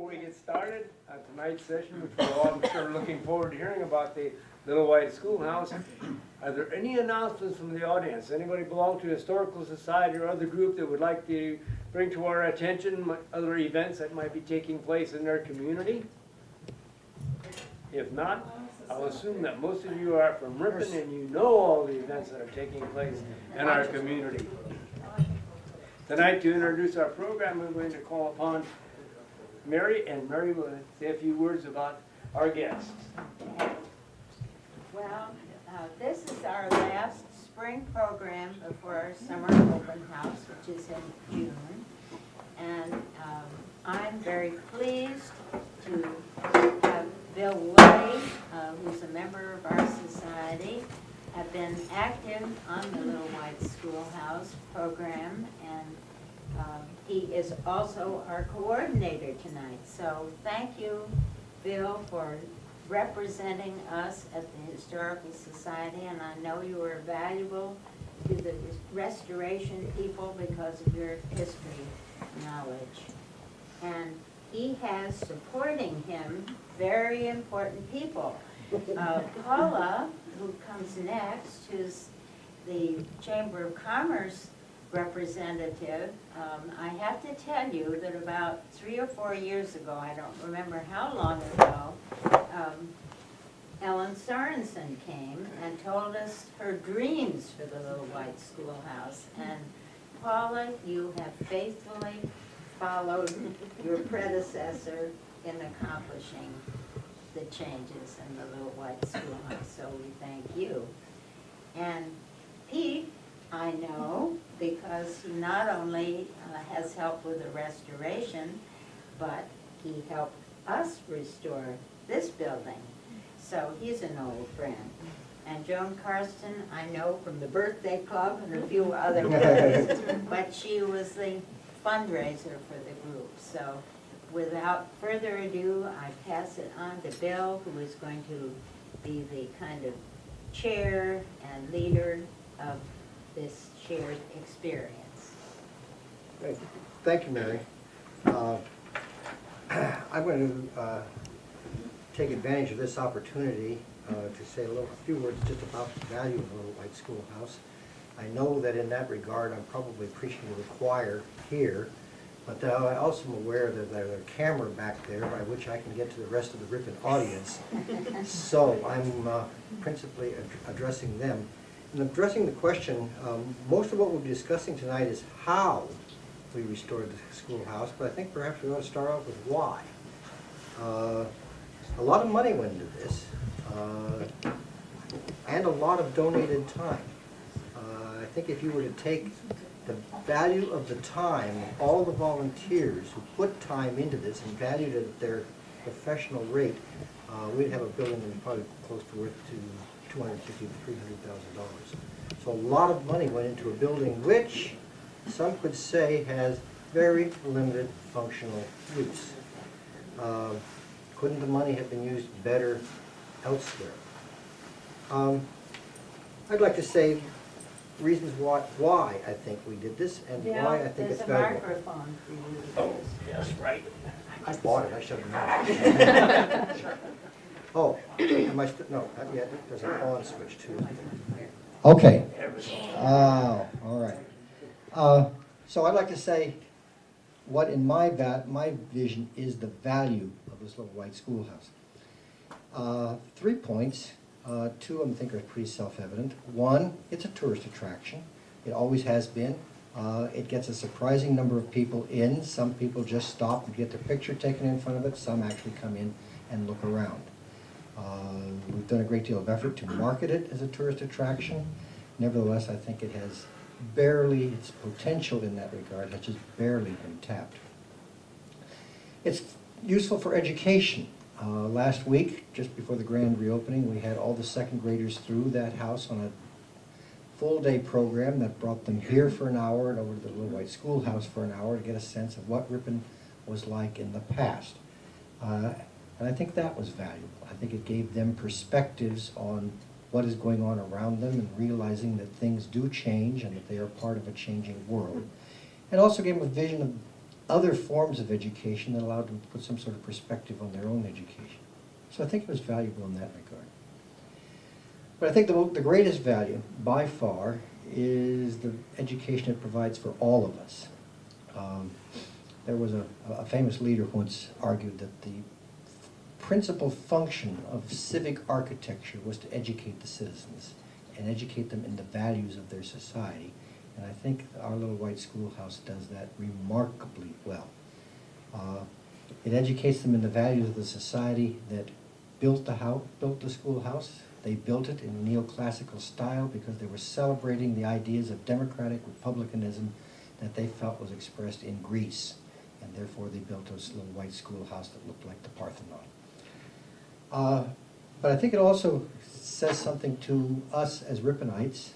Before we get started on tonight's session, which we're all, I'm sure, looking forward to hearing about the Little White Schoolhouse, are there any announcements from the audience? Anybody belong to a historical society or other group that would like to bring to our attention other events that might be taking place in their community? If not, I'll assume that most of you are from Ripon and you know all the events that are taking place in our community. Tonight, to introduce our program, I'm going to call upon Mary, and Mary will say a few words about our guests. Well, this is our last spring program before our summer open house, which is in June. And I'm very pleased to have Bill White, who's a member of our society, have been active on the Little White Schoolhouse program, and he is also our coordinator tonight. So thank you, Bill, for representing us at the Historical Society, and I know you are valuable to the restoration people because of your history knowledge. And he has supporting him very important people. Paula, who comes next, who's the Chamber of Commerce representative, I have to tell you that about 3 or 4 years ago, I don't remember how long ago, Ellen Sorensen came and told us her dreams for the Little White Schoolhouse. And Paula, you have faithfully followed your predecessor in accomplishing the changes in the Little White Schoolhouse, so we thank you. And Pete, I know, because he not only has helped with the restoration, but he helped us restore this building. So he's an old friend. And Joan Karsten, I know from the birthday club and a few other things, but she was the fundraiser for the group. So without further ado, I pass it on to Bill, who is going to be the kind of chair and leader of this shared experience. Thank you, Mary. I'm going to take advantage of this opportunity to say a few words just about the value of the Little White Schoolhouse. I know that in that regard I'm probably preaching to the choir here, but I also am aware that there's a camera back there by which I can get to the rest of the Ripon audience. So I'm principally addressing them. In addressing the question, most of what we'll be discussing tonight is how we restored the schoolhouse, but I think perhaps we ought to start off with why. A lot of money went into this, and a lot of donated time. I think if you were to take the value of the time of all the volunteers who put time into this and valued it at their professional rate, we'd have a building that would probably close to worth to $250,000 to $300,000. So a lot of money went into a building which some could say has very limited functional use. Couldn't the money have been used better elsewhere? I'd like to say reasons why I think we did this and why I think it's valuable. There's a microphone for you. Oh, yes, right. I bought it, I should have known. Oh, am I still, no, not yet, there's an on switch too. Okay. Oh, all right. So I'd like to say what in my vision is the value of this Little White Schoolhouse. 3 points. 2 of them I think are pretty self-evident. 1, it's a tourist attraction. It always has been. It gets a surprising number of people in. Some people just stop and get their picture taken in front of it. Some actually come in and look around. We've done a great deal of effort to market it as a tourist attraction. Nevertheless, I think it has barely, its potential in that regard has just barely been tapped. It's useful for education. Last week, just before the grand reopening, we had all the second graders through that house on a full-day program that brought them here for an hour and over to the Little White Schoolhouse for an hour to get a sense of what Ripon was like in the past. And I think that was valuable. I think it gave them perspectives on what is going on around them and realizing that things do change and that they are part of a changing world. It also gave them a vision of other forms of education that allowed them to put some sort of perspective on their own education. So I think it was valuable in that regard. But I think the greatest value, by far, is the education it provides for all of us. There was a famous leader who once argued that the principal function of civic architecture was to educate the citizens and educate them in the values of their society. And I think our little white schoolhouse does that remarkably well. It educates them in the values of the society that built the schoolhouse. They built it in neoclassical style because they were celebrating the ideas of democratic republicanism that they felt was expressed in Greece. And therefore they built this little white schoolhouse that looked like the Parthenon. But I think it also says something to us as Riponites,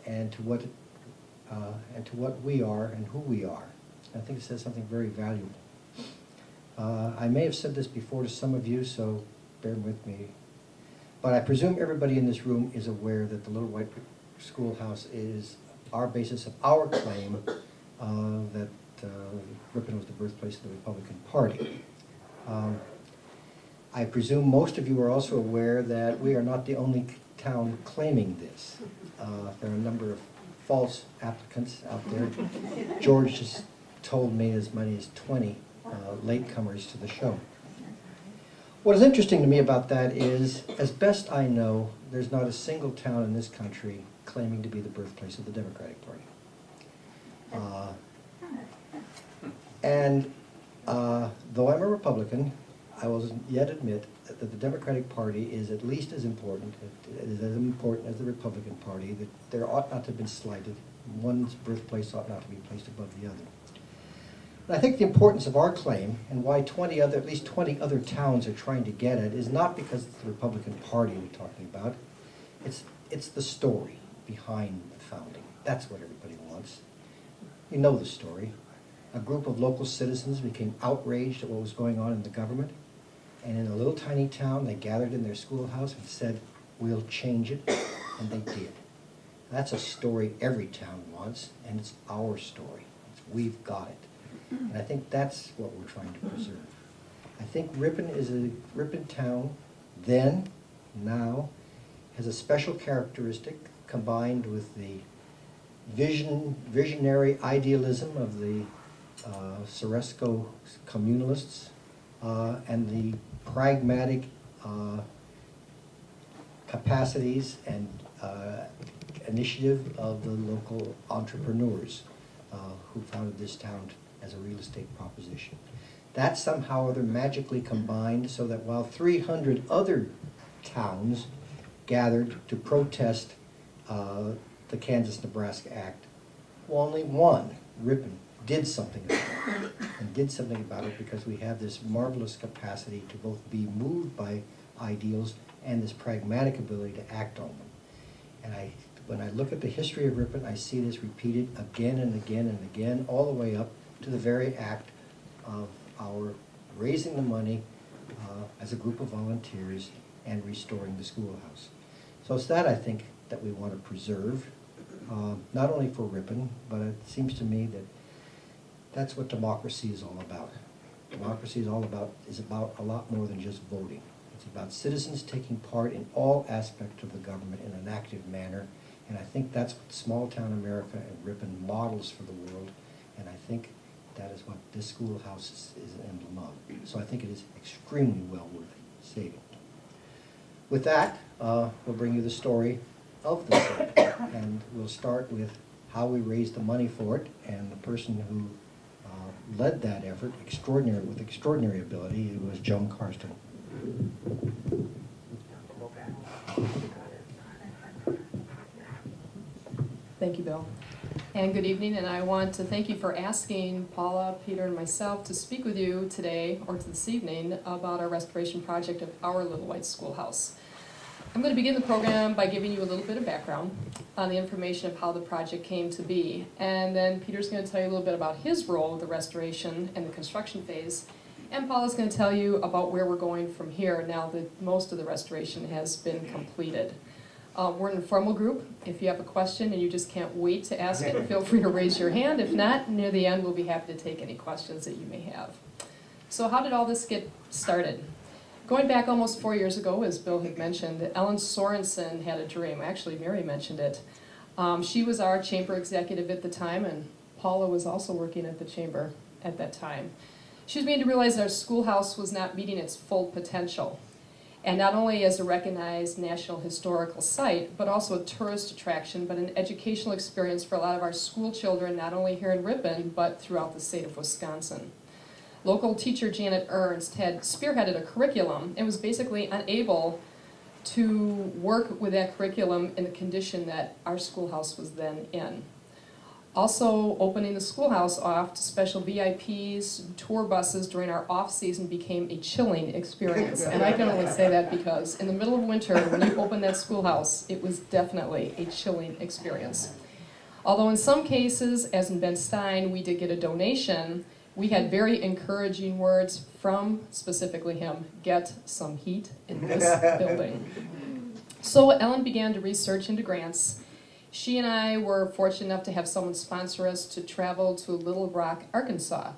and to what we are and who we are. I think it says something very valuable. I may have said this before to some of you, so bear with me. But I presume everybody in this room is aware that the Little White Schoolhouse is our basis of our claim that Ripon was the birthplace of the Republican Party. I presume most of you are also aware that we are not the only town claiming this. There are a number of false applicants out there. George just told me as many as 20 latecomers to the show. What is interesting to me about that is, as best I know, there's not a single town in this country claiming to be the birthplace of the Democratic Party. Though I'm a Republican, I will yet admit that the Democratic Party is at least as important, it is as important as the Republican Party, that there ought not to have been slighted. One's birthplace ought not to be placed above the other. And I think the importance of our claim, and why at least 20 other towns are trying to get it, is not because it's the Republican Party we're talking about. It's the story behind the founding. That's what everybody wants. You know the story. A group of local citizens became outraged at what was going on in the government. And in a little tiny town, they gathered in their schoolhouse and said, "We'll change it," and they did. That's a story every town wants, and it's our story. We've got it. And I think that's what we're trying to preserve. I think Ripon town, then, now, has a special characteristic combined with the visionary idealism of the Ceresco communalists and the pragmatic capacities and initiative of the local entrepreneurs who founded this town as a real estate proposition. That somehow or other magically combined so that while 300 other towns gathered to protest the Kansas-Nebraska Act, well, only one, Ripon, did something about it. And did something about it because we have this marvelous capacity to both be moved by ideals and this pragmatic ability to act on them. And when I look at the history of Ripon, I see this repeated again and again and again, all the way up to the very act of our raising the money as a group of volunteers and restoring the schoolhouse. So it's that, I think, that we want to preserve, not only for Ripon, but it seems to me that that's what democracy is all about. Democracy is about a lot more than just voting. It's about citizens taking part in all aspects of the government in an active manner, and I think that's what small town America and Ripon models for the world, and I think that is what this schoolhouse is an emblem of. So I think it is extremely well worth saving. With that, we'll bring you the story of the site, and we'll start with how we raised the money for it, and the person who led that effort with extraordinary ability, it was Joan Carston. Thank you, Bill. And good evening, and I want to thank you for asking Paula, Peter, and myself to speak with you today, or this evening, about our restoration project of our Little White Schoolhouse. I'm going to begin the program by giving you a little bit of background on the information of how the project came to be. And then Peter's going to tell you a little bit about his role with the restoration and the construction phase. And Paula's going to tell you about where we're going from here now that most of the restoration has been completed. We're an informal group. If you have a question and you just can't wait to ask it, feel free to raise your hand. If not, near the end, we'll be happy to take any questions that you may have. So how did all this get started? Going back almost 4 years ago, as Bill had mentioned, Ellen Sorensen had a dream. Actually, Mary mentioned it. She was our chamber executive at the time, and Paula was also working at the chamber at that time. She was made to realize that our schoolhouse was not meeting its full potential. And not only as a recognized national historical site, but also a tourist attraction, but an educational experience for a lot of our school children, not only here in Ripon, but throughout the state of Wisconsin. Local teacher Janet Ernst had spearheaded a curriculum and was basically unable to work with that curriculum in the condition that our schoolhouse was then in. Also, opening the schoolhouse off to special VIPs, tour buses during our off-season became a chilling experience. And I can only say that because in the middle of winter, when you open that schoolhouse, it was definitely a chilling experience. Although in some cases, as in Ben Stein, we did get a donation, we had very encouraging words from specifically him, get some heat in this building. So Ellen began to research into grants. She and I were fortunate enough to have someone sponsor us to travel to Little Rock, Arkansas,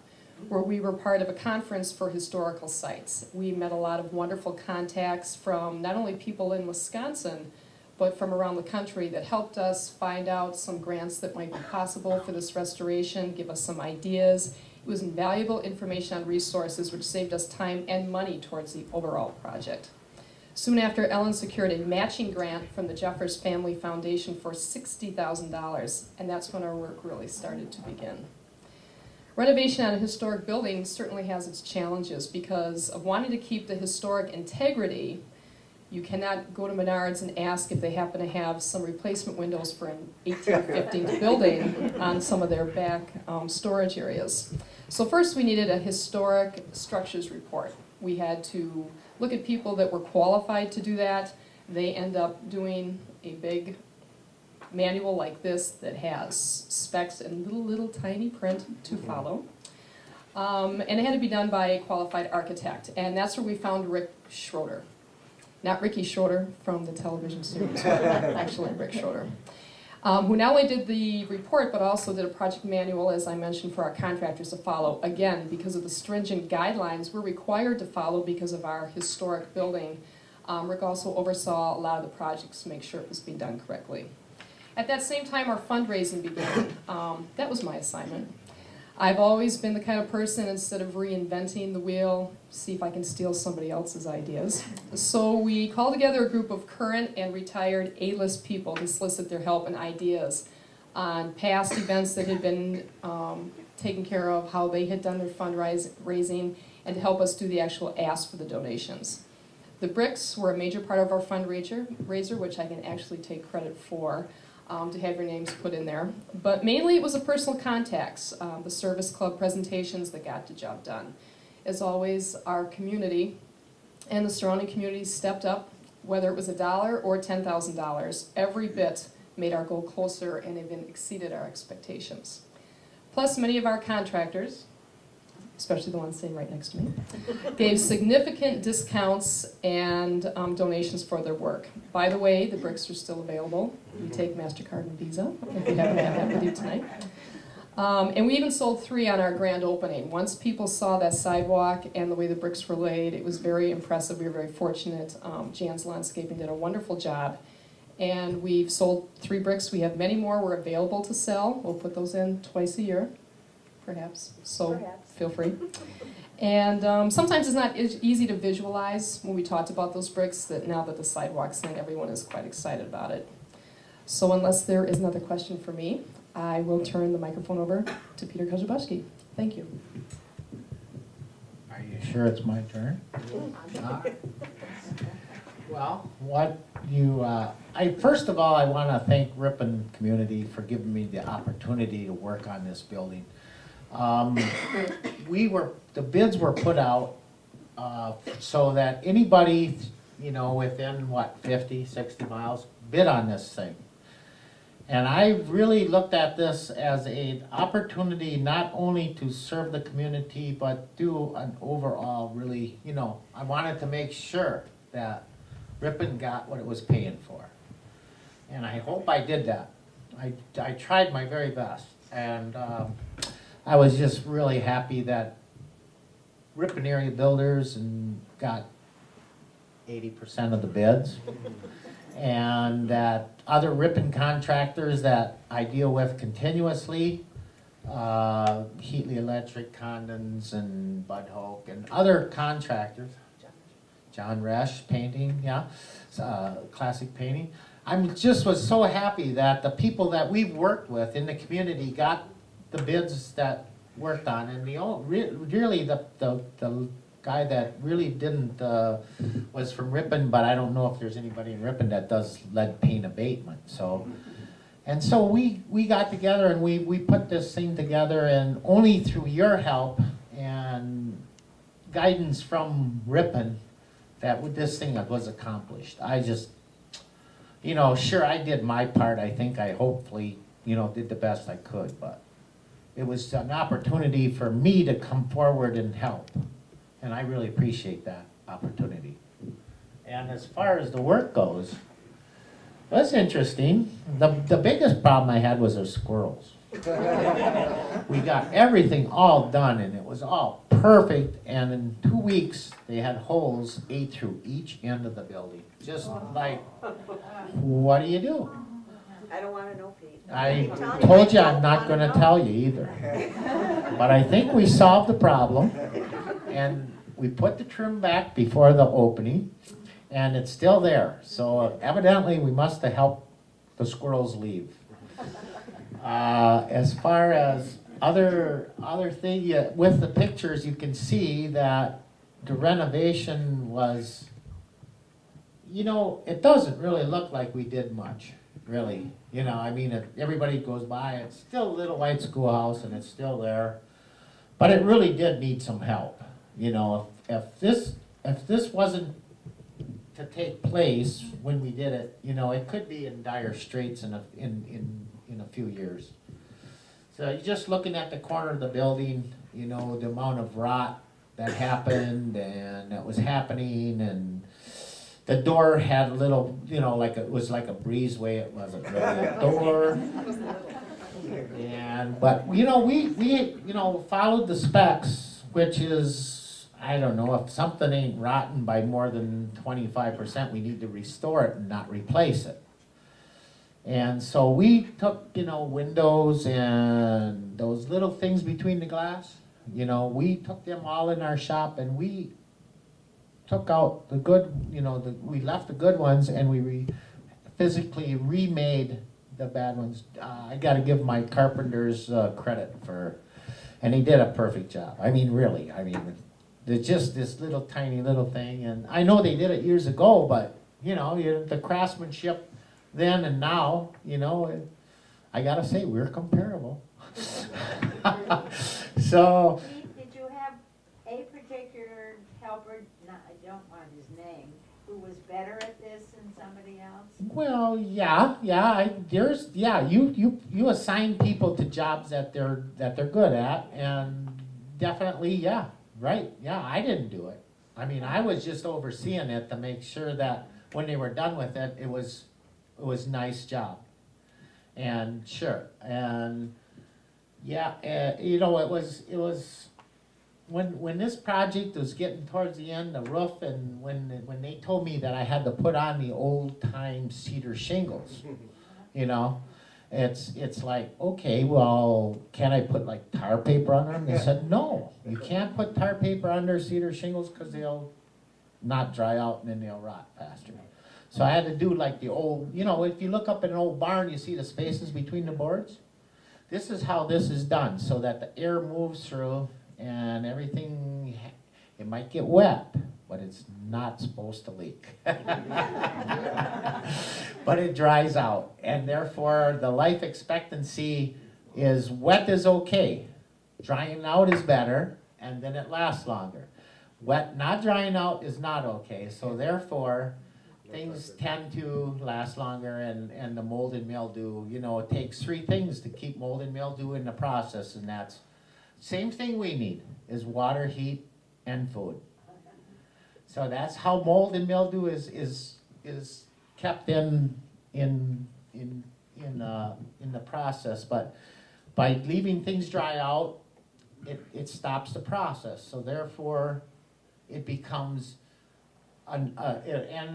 where we were part of a conference for historical sites. We met a lot of wonderful contacts from not only people in Wisconsin, but from around the country that helped us find out some grants that might be possible for this restoration, give us some ideas. It was invaluable information on resources which saved us time and money towards the overall project. Soon after, Ellen secured a matching grant from the Jeffers Family Foundation for $60,000, and that's when our work really started to begin. Renovation on a historic building certainly has its challenges because of wanting to keep the historic integrity. You cannot go to Menards and ask if they happen to have some replacement windows for an 1815 building on some of their back storage areas. So first we needed a historic structures report. We had to look at people that were qualified to do that. They end up doing a big manual like this that has specs in little tiny print to follow. And it had to be done by a qualified architect. And that's where we found Rick Schroeder. Not Ricky Schroeder from the television series, but actually Rick Schroeder. Who not only did the report, but also did a project manual, as I mentioned, for our contractors to follow. Again, because of the stringent guidelines we're required to follow because of our historic building. Rick also oversaw a lot of the projects to make sure it was being done correctly. At that same time, our fundraising began. That was my assignment. I've always been the kind of person, instead of reinventing the wheel, see if I can steal somebody else's ideas. So we called together a group of current and retired A-list people to solicit their help and ideas on past events that had been taken care of, how they had done their fundraising, and to help us do the actual ask for the donations. The bricks were a major part of our fundraiser, which I can actually take credit for. To have your names put in there. But mainly it was the personal contacts, the service club presentations that got the job done. As always, our community and the surrounding communities stepped up, whether it was $1 or $10,000. Every bit made our goal closer and even exceeded our expectations. Plus, many of our contractors, especially the one sitting right next to me, gave significant discounts and donations for their work. By the way, the bricks are still available. We take MasterCard and Visa, if you haven't had that with you tonight. And we even sold 3 on our grand opening. Once people saw that sidewalk and the way the bricks were laid, it was very impressive. We were very fortunate. Jan's Landscaping did a wonderful job. And we've sold 3 bricks. We have many more we're available to sell. We'll put those in twice a year, perhaps. So feel free. And sometimes it's not easy to visualize when we talked about those bricks, that now that the sidewalk's in, everyone is quite excited about it. So unless there is another question for me, I will turn the microphone over to Peter Kozubowski. Thank you. Are you sure it's my turn? Well, what you, first of all, I want to thank Ripon community for giving me the opportunity to work on this building. The bids were put out so that anybody, within 50, 60 miles, bid on this thing. And I really looked at this as an opportunity not only to serve the community, but do an overall really, I wanted to make sure that Ripon got what it was paying for. And I hope I did that. I tried my very best. And I was just really happy that Ripon area builders and got 80% of the bids. And that other Ripon contractors that I deal with continuously, Heatley Electric, Condons, and Bud Hoke, and other contractors, John Resch Painting, yeah, classic painting. Was so happy that the people that we've worked with in the community got the bids that worked on, and really the guy that really didn't was from Ripon, but I don't know if there's anybody in Ripon that does lead paint abatement. So, and so we got together and we put this thing together, and only through your help and guidance from Ripon that this thing was accomplished. I just, sure, I did my part. I think I hopefully, did the best I could, but it was an opportunity for me to come forward and help. And I really appreciate that opportunity. And as far as the work goes, that's interesting. The biggest problem I had was the squirrels. We got everything all done and it was all perfect, and in 2 weeks they had holes 8 through each end of the building. Just like, what do you do? I don't wanna know, Pete. I told you I'm not gonna tell you either. But I think we solved the problem, and we put the trim back before the opening, and it's still there. So evidently we must have helped the squirrels leave. As far as other thing, with the pictures, you can see that the renovation was, it doesn't really look like we did much, really. Everybody goes by, it's still a little white schoolhouse and it's still there, but it really did need some help. If this wasn't to take place when we did it, it could be in dire straits in a few years. So you're just looking at the corner of the building, the amount of rot that happened and that was happening, and the door had a little, it was like a breezeway. It wasn't really a door. But we followed the specs, which is, I don't know, if something ain't rotten by more than 25%, we need to restore it and not replace it. And so we took, windows and those little things between the glass, we took them all in our shop, and we took out the good, we left the good ones, and we physically remade the bad ones. I gotta give my carpenters credit and he did a perfect job. Really, there's just this little tiny little thing, and I know they did it years ago, but, the craftsmanship then and now, I gotta say, we're comparable. So. Pete, did you have a particular helper, I don't want his name, who was better at this than somebody else? Well, you assign people to jobs that they're good at, and definitely, right, I didn't do it. I was just overseeing it to make sure that when they were done with it, it was nice job. And sure, and it was when this project was getting towards the end, the roof, and when they told me that I had to put on the old time cedar shingles, it's like, okay, well, can I put like tar paper on them? They said, no, you can't put tar paper under cedar shingles because they'll not dry out and then they'll rot faster. So I had to do like the old, if you look up in an old barn, you see the spaces between the boards. This is how this is done, so that the air moves through and everything, it might get wet, but it's not supposed to leak. But it dries out, and therefore the life expectancy is wet is okay. Drying out is better, and then it lasts longer. Wet not drying out is not okay, so therefore things tend to last longer, and the mold and mildew, it takes 3 things to keep mold and mildew in the process, and that's same thing we need, is water, heat, and food. So that's how mold and mildew is kept in in the process, but by leaving things dry out, it stops the process, so therefore, it becomes, and,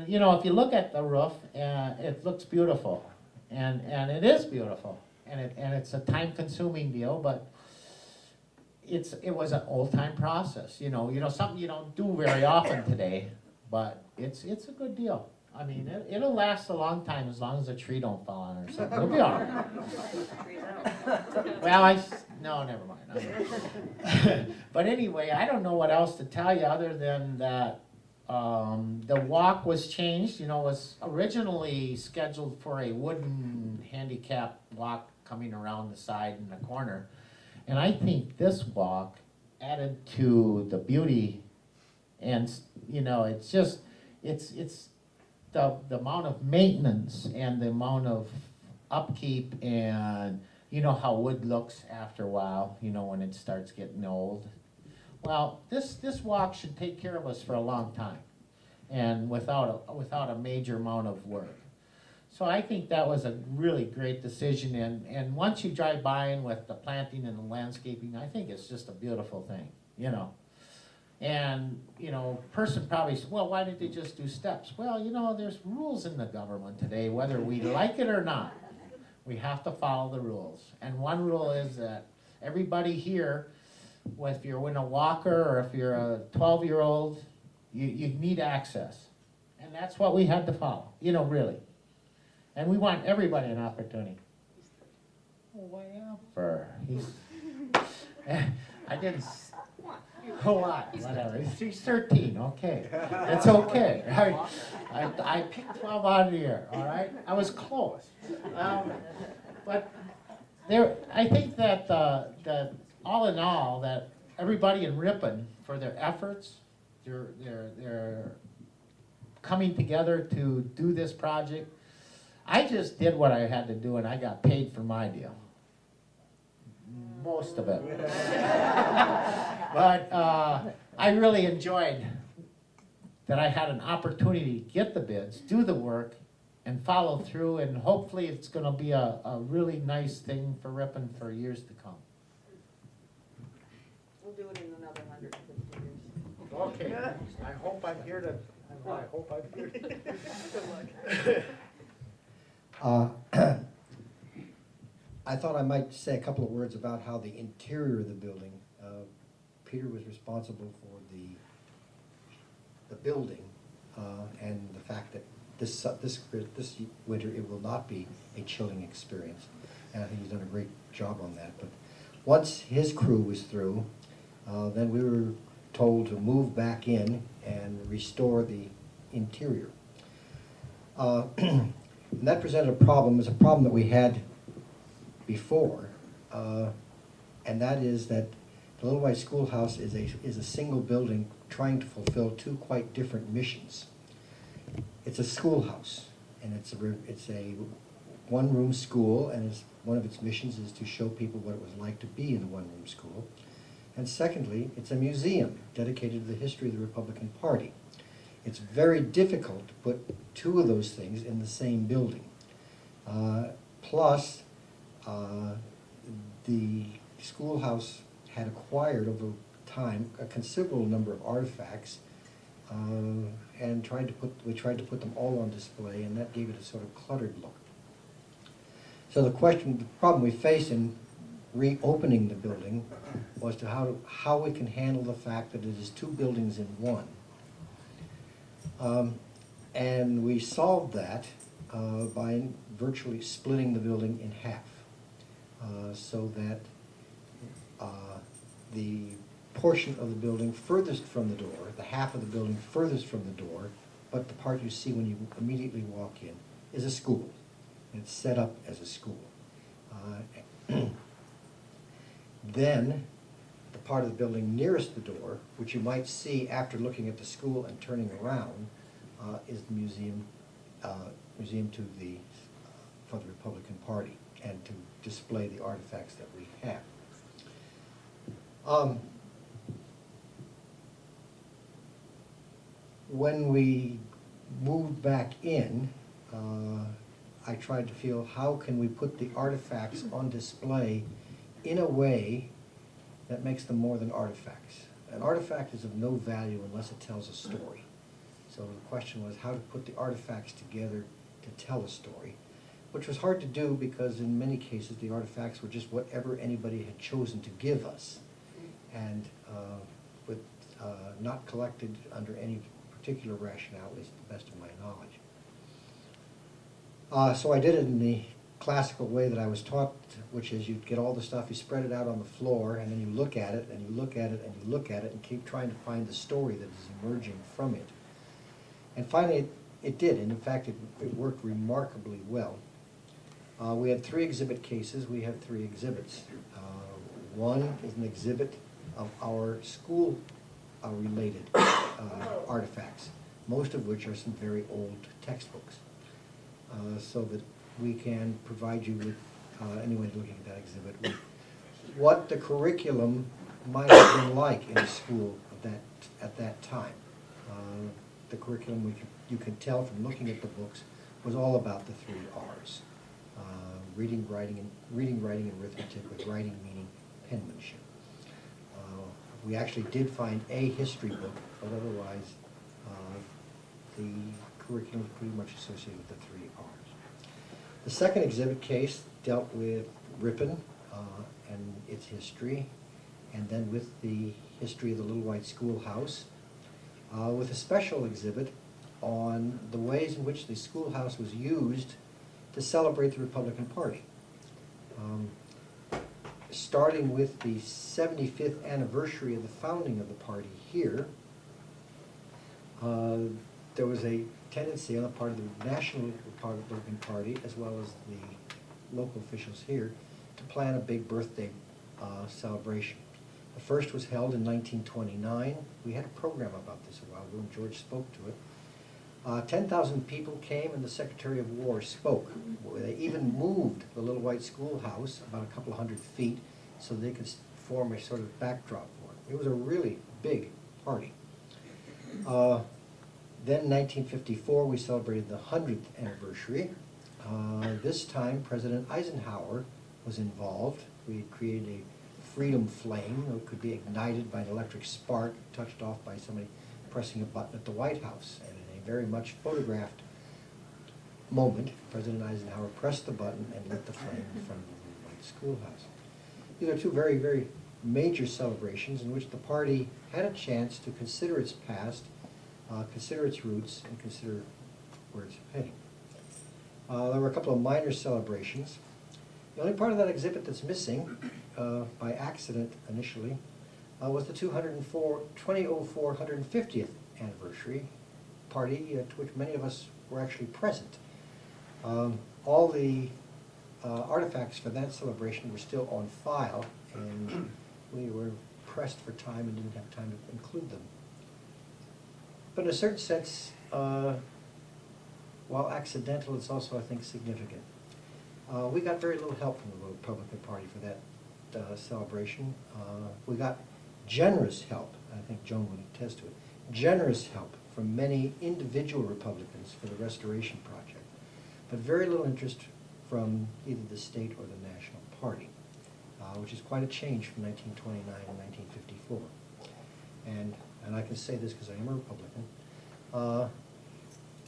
you know, if you look at the roof, it looks beautiful, and it is beautiful, and it's a time-consuming deal, but it was an old-time process, you know, something you don't do very often today, but it's a good deal. I mean, it'll last a long time, as long as a tree don't fall on it or something, it'll be all right. Well, no, never mind. But anyway, I don't know what else to tell you other than that the walk was changed. You know, it was originally scheduled for a wooden handicap walk coming around the side and the corner. And I think this walk added to the beauty, and, you know, it's just, it's the amount of maintenance and the amount of upkeep, and you know how wood looks after a while, you know, when it starts getting old. Well, this walk should take care of us for a long time, and without a major amount of work. So I think that was a really great decision, and once you drive by and with the planting and the landscaping, I think it's just a beautiful thing, you know. And, you know, person probably says, well, why did they just do steps? Well, you know, there's rules in the government today, whether we like it or not. We have to follow the rules. And one rule is that everybody here, if you're in a walker or if you're a 12-year-old, you need access. And that's what we had to follow, you know, really. And we want everybody an opportunity. Whatever. I didn't. Oh, what? Whatever. He's 13. Okay, it's okay. I picked 12 out of the year. All right, I was close. But there, I think that that all in all, that everybody in Ripon, for their efforts, their coming together to do this project. I just did what I had to do, and I got paid for my deal. Most of it. But I really enjoyed that I had an opportunity to get the bids, do the work, and follow through, and hopefully it's going to be a really nice thing for Ripon for years to come. We'll do it in another 150 years. Okay, I hope I'm here to. Good luck. I thought I might say a couple of words about how the interior of the building, Peter was responsible for the building, and the fact that this winter it will not be a chilling experience, and I think he's done a great job on that. But once his crew was through, then we were told to move back in and restore the interior. And that presented a problem. It was a problem that we had before, and that is that the Little White Schoolhouse is a single building trying to fulfill two quite different missions. It's a schoolhouse, and it's a one-room school, and one of its missions is to show people what it was like to be in a one-room school. And secondly, it's a museum dedicated to the history of the Republican Party. It's very difficult to put two of those things in the same building. Plus, the schoolhouse had acquired over time a considerable number of artifacts, and we tried to put them all on display, and that gave it a sort of cluttered look. So the problem we faced in reopening the building was to how we can handle the fact that it is two buildings in one. And we solved that by virtually splitting the building in half, so that the portion of the building furthest from the door, the half of the building furthest from the door, but the part you see when you immediately walk in, is a school. And it's set up as a school. Then, the part of the building nearest the door, which you might see after looking at the school and turning around, is the museum for the Republican Party, and to display the artifacts that we have. When we moved back in, I tried to feel, how can we put the artifacts on display in a way that makes them more than artifacts? An artifact is of no value unless it tells a story. So the question was how to put the artifacts together to tell a story, which was hard to do because in many cases the artifacts were just whatever anybody had chosen to give us, and with not collected under any particular rationale, at least to the best of my knowledge. So I did it in the classical way that I was taught, which is you get all the stuff, you spread it out on the floor, and then you look at it, and you look at it, and you look at it, and keep trying to find the story that is emerging from it. And finally, it did, and in fact, it worked remarkably well. We had 3 exhibit cases. We have 3 exhibits. One is an exhibit of our school-related artifacts, most of which are some very old textbooks, so that we can provide you with, anyone looking at that exhibit, with what the curriculum might have been like in a school at that time. The curriculum, you can tell from looking at the books, was all about the 3 R's. Reading, writing, and arithmetic, with writing meaning penmanship. We actually did find a history book, but otherwise the curriculum is pretty much associated with the 3 R's. The second exhibit case dealt with Ripon and its history, and then with the history of the Little White Schoolhouse, with a special exhibit on the ways in which the schoolhouse was used to celebrate the Republican Party. Starting with the 75th anniversary of the founding of the party here, there was a tendency on the part of the National Republican Party, as well as the local officials here, to plan a big birthday celebration. The first was held in 1929. We had a program about this a while ago, and George spoke to it. 10,000 people came, and the Secretary of War spoke. They even moved the Little White Schoolhouse about a couple of 100 feet so they could form a sort of backdrop for it. It was a really big party. Then in 1954, we celebrated the 100th anniversary. This time, President Eisenhower was involved. We had created a freedom flame that could be ignited by an electric spark, touched off by somebody pressing a button at the White House. And in a very much photographed moment, President Eisenhower pressed the button and lit the flame in front of the Little White Schoolhouse. These are 2 very, very major celebrations in which the party had a chance to consider its past, consider its roots, and consider where it's heading. There were a couple of minor celebrations. The only part of that exhibit that's missing, by accident initially, was the 2004 150th anniversary party, to which many of us were actually present. All the artifacts for that celebration were still on file, and we were pressed for time and didn't have time to include them. But in a certain sense, while accidental, it's also, I think, significant. We got very little help from the Republican Party for that celebration. We got generous help, I think Joan would attest to it, generous help from many individual Republicans for the Restoration Project, but very little interest from either the state or the National Party, which is quite a change from 1929 and 1954. And I can say this because I am a Republican.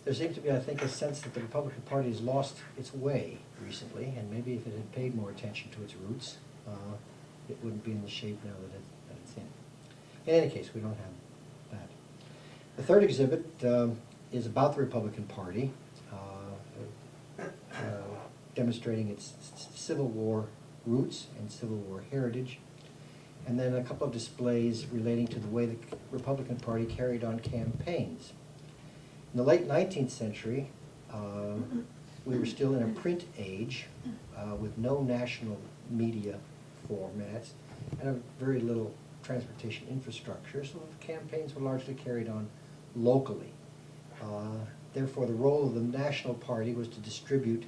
There seems to be, I think, a sense that the Republican Party has lost its way recently, and maybe if it had paid more attention to its roots, it wouldn't be in the shape now that it's in. In any case, we don't have that. The third exhibit is about the Republican Party, demonstrating its Civil War roots and Civil War heritage, and then a couple of displays relating to the way the Republican Party carried on campaigns. In the late 19th century, we were still in a print age with no national media formats and a very little transportation infrastructure, so the campaigns were largely carried on locally. Therefore, the role of the National Party was to distribute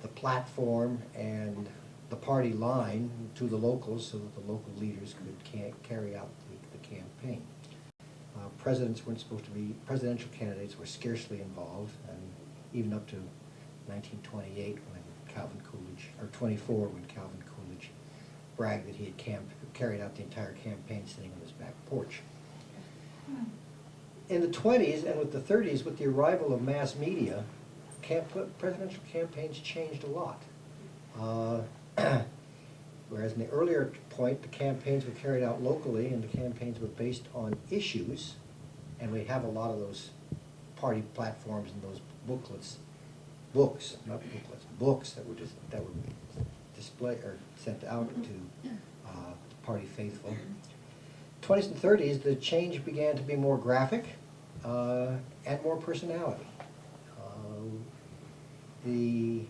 the platform and the party line to the locals so that the local leaders could carry out the campaign. Presidents weren't supposed to be, presidential candidates were scarcely involved, and even up to 1928 when Calvin Coolidge, or 24 when Calvin Coolidge bragged that he had carried out the entire campaign sitting on his back porch. In the 20s and with the 30s, with the arrival of mass media, presidential campaigns changed a lot. Whereas in the earlier point, the campaigns were carried out locally and the campaigns were based on issues, and we have a lot of those party platforms and those books that were displayed or sent out to party faithful. 20s and 30s, the change began to be more graphic and more personality. The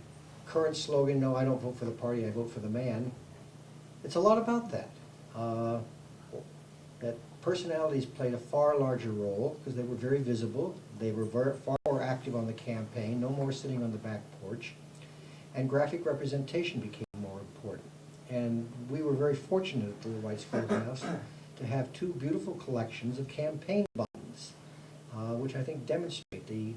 current slogan, "No, I don't vote for the party, I vote for the man," it's a lot about that. That personalities played a far larger role because they were very visible. They were far more active on the campaign, no more sitting on the back porch. And graphic representation became more important. And we were very fortunate at the Little White Schoolhouse to have two beautiful collections of campaign buttons, which I think demonstrate the